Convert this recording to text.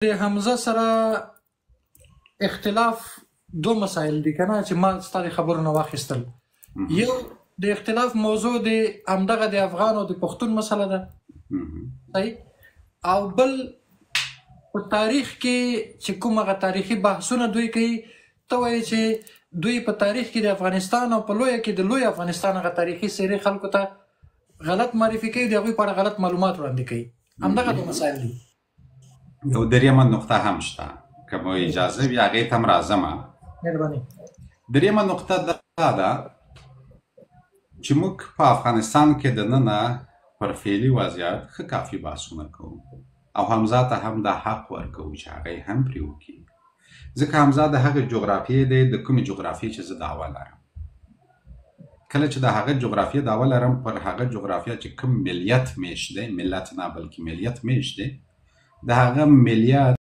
د حمزه سره اختلاف دو مسایل دي کنه چې ما ستا د خبرو نه واخیستل. یو د اختلاف موضوع د همدغه د افغان او د پښتون مسله ده، صحیح، او بل په تاریخ کې چې کوم هغه تاریخي بحثونه دوی کوي، ته وایې چې دوی په تاریخ کې د افغانستان او په لویه کې د لوی افغانستان هغه تاریخي څیرې خلکو ته غلط معرفي کوي، د هغوی په اړه غلط معلومات وړاندې کوي. همدغه دو مسایل دي. یو دریمه نقطه هم شته که مو اجازه وي هغې ته هم راځمه. مهرباني. دریمه نقطه دا ده چې موږ په افغانستان کې دننه پر فعلي وضعیت ښه کافي بحثونه کوو او حمزه ته هم دا حق ورکوو چې هغه یې هم پرې وکړي، ځکه حمزه د هغې جغرافیې دی د کومې جغرافیې چې زه دعوه لرم. کله چې د هغه جغرافیه دعوه لرم پر هغه جغرافیه چې کوم ملیت میشت دی، ملت نه بلکې ملیت میشت دی، د هغه ملیت